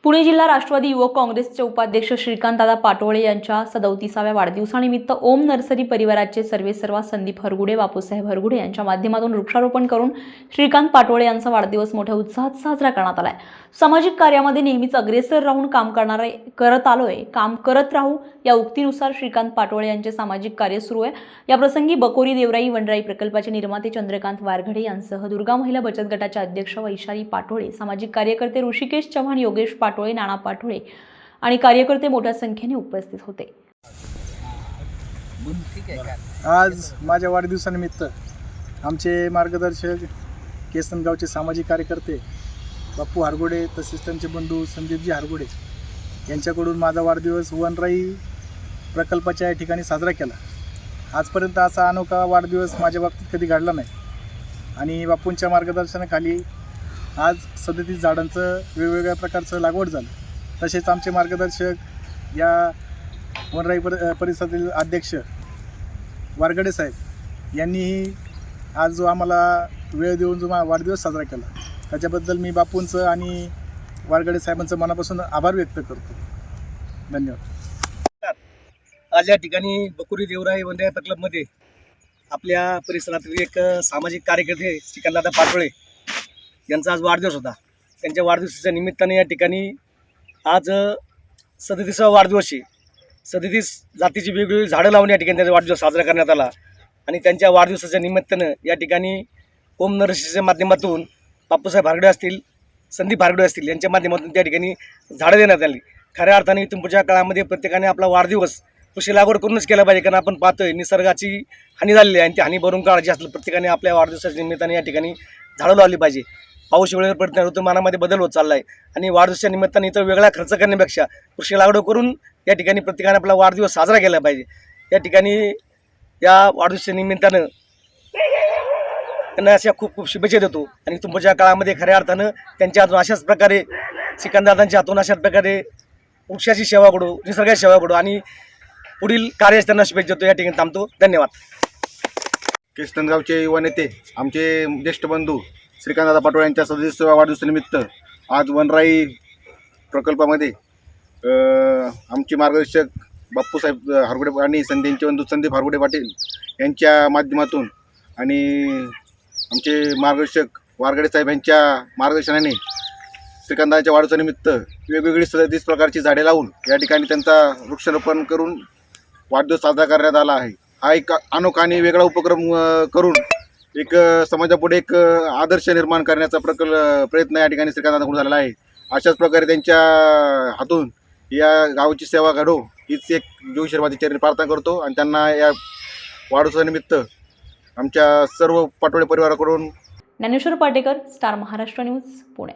पुणे जिल्हा राष्ट्रवादी युवक काँग्रेसचे उपाध्यक्ष श्रीकांतदादा पाटोळे यांच्या 37व्या वाढदिवसानिमित्त ओम नर्सरी परिवाराचे सर्वेसर्वा संदीप हरगुडे, बापूसाहेब हरगुडे यांच्या माध्यमातून वृक्षारोपण करून श्रीकांत पाटोळे यांचा वाढदिवस मोठ्या उत्साहात साजरा करण्यात आला आहे। सामाजिक कार्यामध्ये नेहमीच अग्रेसर राहून काम करत राहू या उक्तीनुसार श्रीकांत पाटोळे यांचे सामाजिक कार्य सुरू आहे। या प्रसंगी बकोरी देवराई वनराई प्रकल्पाचे निर्माते चंद्रकांत वारघडे यांसह दुर्गा महिला बचत गटाच्या अध्यक्ष वैशाली पाटोळे, सामाजिक कार्यकर्ते ऋषिकेश चव्हाण, योगेश पाटोळे, नाना पाटोळे आणि कार्यकर्ते मोठ्या संख्येने उपस्थित होते। आज माझ्या वाढदिवसानिमित्त आमचे मार्गदर्शक केसनगावचे सामाजिक कार्यकर्ते बापू हरगुडे तसेच त्यांचे बंधू संदीपजी हरगुडे यांच्याकडून माझा वाढदिवस वनराई प्रकल्पाच्या ठिकाणी साजरा केला। आजपर्यंत असा अनोखा वाढदिवस माझ्या बाबतीत कधी घडला नाही आणि बापूंच्या मार्गदर्शनाखाली आज 37 झाडांचं वेगवेगळ्या प्रकारचं लागवड झालं। तसेच आमचे मार्गदर्शक या वनराई परिसरातील अध्यक्ष वारगडे साहेब यांनीही आज जो आम्हाला वेळ देऊन जो वाढदिवस साजरा केला त्याच्याबद्दल मी बापूंचं आणि वारगडे साहेबांचं मनापासून आभार व्यक्त करतो। धन्यवाद। आज या ठिकाणी बकोरी देवराई वनराई प्रकल्पमध्ये आपल्या परिसरातील एक सामाजिक कार्यकर्ते श्रीकांतदादा पाटोळे यांचा आज वाढदिवस होता। त्यांच्या वाढदिवसाच्या निमित्ताने या ठिकाणी आज 37वा वाढदिवस आहे। 37 जातीची वेगवेगळी झाडं लावून या ठिकाणी त्यांचा वाढदिवस साजरा करण्यात आला आणि त्यांच्या वाढदिवसाच्या निमित्तानं या ठिकाणी ओम नर्सरीच्या माध्यमातून बापूसाहेब हरगुडे असतील, संदीप हरगुडे असतील यांच्या माध्यमातून त्या ठिकाणी झाडं देण्यात आली। खऱ्या अर्थाने इथून पुढच्या काळामध्ये प्रत्येकाने आपला वाढदिवस कृषी लागवड करूनच केला पाहिजे, कारण आपण पाहतोय निसर्गाची हानी झालेली आहे आणि ती हानी भरून काढायची असलं प्रत्येकाने आपल्या वाढदिवसाच्या निमित्ताने या ठिकाणी झाडं लावली पाहिजे। पाऊस वेळेवर पडत ऋतुमानामध्ये बदल होत चालला आहे आणि वाढदिवसाच्या निमित्ताने इतर वेगळा खर्च करण्यापेक्षा कृषी लागवड करून या ठिकाणी प्रत्येकाने आपला वाढदिवस साजरा केला पाहिजे। या ठिकाणी या वाढदिवसाच्या निमित्तानं त्यांना अशा खूप खूप शुभेच्छा देतो आणि इथून पुढच्या काळामध्ये खऱ्या अर्थानं त्यांच्या हातून अशाच प्रकारे श्रीकांतदादांच्या हातून अशाच प्रकारे वृक्षाची सेवा करू, निसर्गाची सेवा करू आणि पुढील कार्यास त्यांना शुभेच्छा देतो। या ठिकाणी थांबतो। धन्यवाद। केसनगावचे युवा नेते आमचे ज्येष्ठ बंधू श्रीकांतदादा पाटोळे यांच्या 37व्या वाढदिवसानिमित्त आज वनराई प्रकल्पामध्ये आमचे मार्गदर्शक बापूसाहेब हरगुडे आणि त्यांचे बंधू संदीप हरगुडे पाटील यांच्या माध्यमातून आणि आमचे मार्गदर्शक वारगडे साहेब यांच्या मार्गदर्शनाने श्रीकांतदादाच्या वाढदिवसानिमित्त वेगवेगळी 37 प्रकारची झाडे लावून या ठिकाणी त्यांचा वृक्षारोपण करून वाढदिवस साजरा करण्यात आला आहे। हा एक अनोखा आणि वेगळा उपक्रम करून एक समाजापुढे एक आदर्श निर्माण करण्याचा प्रयत्न या ठिकाणी श्रीकांतदादाकडून झालेला आहे। अशाच प्रकारे त्यांच्या हातून या गावाची सेवा घडो हीच एक जोशीरवादी चरणी प्रार्थना करतो आणि त्यांना या वाढदिवसानिमित्त आमच्या सर्व पाटोळे परिवाराकडून ज्ञानेश्वर पाटेकर, स्टार महाराष्ट्र न्यूज, पुणे।